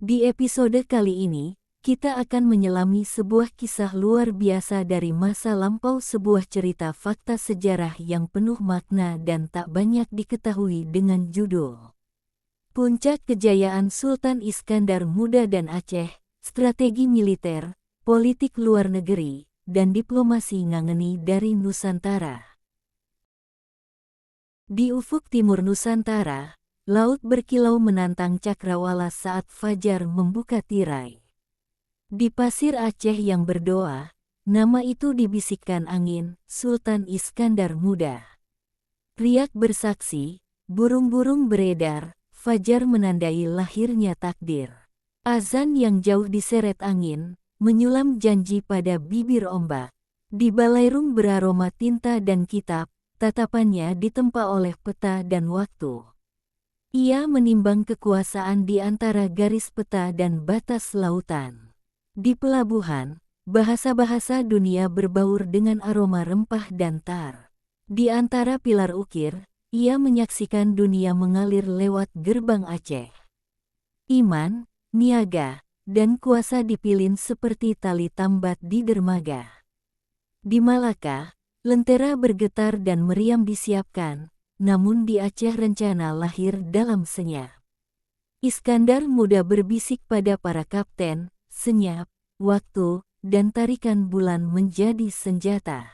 Di episode kali ini, kita akan menyelami sebuah kisah luar biasa dari masa lampau, sebuah cerita fakta sejarah yang penuh makna dan tak banyak diketahui dengan judul Puncak Kejayaan Sultan Iskandar Muda dan Aceh, Strategi Militer, Politik Luar Negeri, dan Diplomasi Ngangeni dari Nusantara. Di ufuk timur Nusantara, laut berkilau menantang cakrawala saat fajar membuka tirai. Di pasir Aceh yang berdoa, nama itu dibisikkan angin, Sultan Iskandar Muda. Riak bersaksi, burung-burung beredar, fajar menandai lahirnya takdir. Azan yang jauh diseret angin, menyulam janji pada bibir ombak. Di balairung beraroma tinta dan kitab, tatapannya ditempa oleh peta dan waktu. Ia menimbang kekuasaan di antara garis peta dan batas lautan. Di pelabuhan, bahasa-bahasa dunia berbaur dengan aroma rempah dan tar. Di antara pilar ukir, ia menyaksikan dunia mengalir lewat gerbang Aceh. Iman, niaga, dan kuasa dipilin seperti tali tambat di dermaga. Di Malaka, lentera bergetar dan meriam disiapkan, namun di Aceh rencana lahir dalam senyap. Iskandar Muda berbisik pada para kapten, senyap, waktu, dan tarikan bulan menjadi senjata.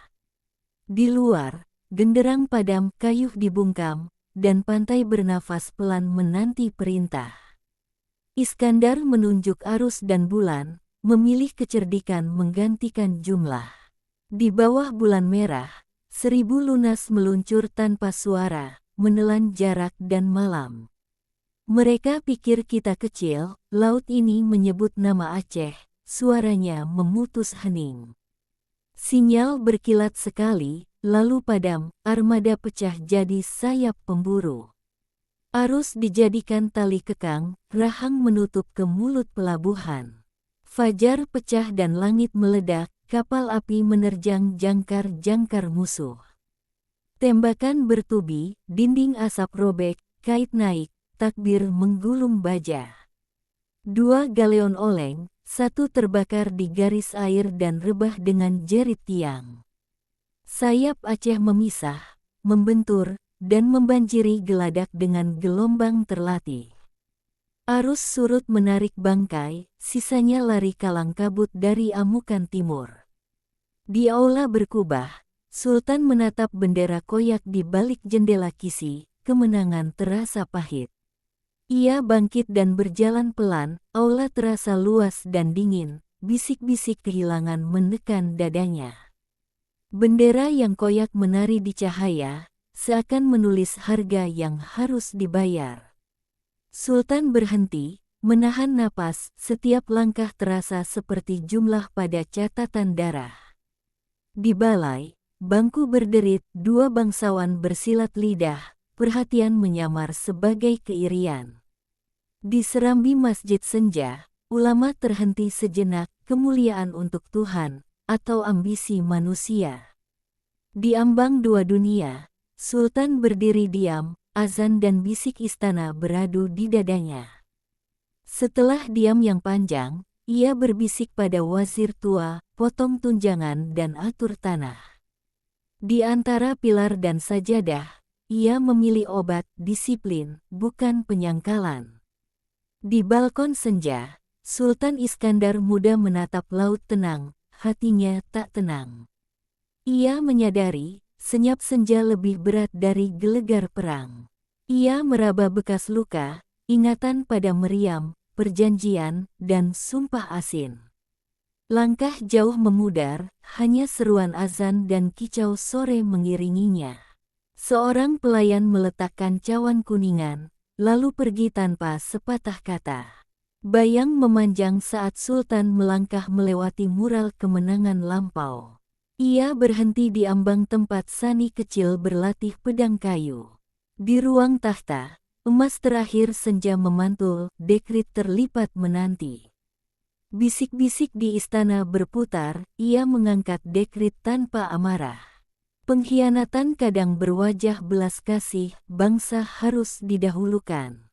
Di luar, genderang padam, kayuh dibungkam, dan pantai bernafas pelan menanti perintah. Iskandar menunjuk arus dan bulan, memilih kecerdikan menggantikan jumlah. Di bawah bulan merah, 1000 lunas meluncur tanpa suara, menelan jarak dan malam. Mereka pikir kita kecil, laut ini menyebut nama Aceh, suaranya memutus hening. Sinyal berkilat sekali, lalu padam, armada pecah jadi sayap pemburu. Arus dijadikan tali kekang, rahang menutup ke mulut pelabuhan. Fajar pecah dan langit meledak, kapal api menerjang jangkar-jangkar musuh. Tembakan bertubi, dinding asap robek, kait naik, takbir menggulung baja. 2 galeon oleng, 1 terbakar di garis air dan rebah dengan jerit tiang. Sayap Aceh memisah, membentur, dan membanjiri geladak dengan gelombang terlatih. Arus surut menarik bangkai, sisanya lari kalang kabut dari amukan timur. Di aula berkubah, Sultan menatap bendera koyak di balik jendela kisi, kemenangan terasa pahit. Ia bangkit dan berjalan pelan, aula terasa luas dan dingin, bisik-bisik kehilangan menekan dadanya. Bendera yang koyak menari di cahaya, seakan menulis harga yang harus dibayar. Sultan berhenti, menahan napas, setiap langkah terasa seperti jumlah pada catatan darah. Di balai, bangku berderit, 2 bangsawan bersilat lidah, perhatian menyamar sebagai keirian. Di serambi masjid senja, ulama terhenti sejenak, kemuliaan untuk Tuhan, atau ambisi manusia. Di ambang 2 dunia, Sultan berdiri diam, azan dan bisik istana beradu di dadanya. Setelah diam yang panjang, ia berbisik pada wazir tua, potong tunjangan dan atur tanah. Di antara pilar dan sajadah, ia memilih obat, disiplin, bukan penyangkalan. Di balkon senja, Sultan Iskandar Muda menatap laut tenang, hatinya tak tenang. Ia menyadari, senyap senja lebih berat dari gelegar perang. Ia meraba bekas luka, ingatan pada meriam, perjanjian, dan sumpah asin. Langkah jauh memudar, hanya seruan azan dan kicau sore mengiringinya. Seorang pelayan meletakkan cawan kuningan, lalu pergi tanpa sepatah kata. Bayang memanjang saat Sultan melangkah melewati mural kemenangan lampau. Ia berhenti di ambang tempat Sani kecil berlatih pedang kayu. Di ruang tahta, emas terakhir senja memantul, dekrit terlipat menanti. Bisik-bisik di istana berputar, ia mengangkat dekrit tanpa amarah. Pengkhianatan kadang berwajah belas kasih, bangsa harus didahulukan.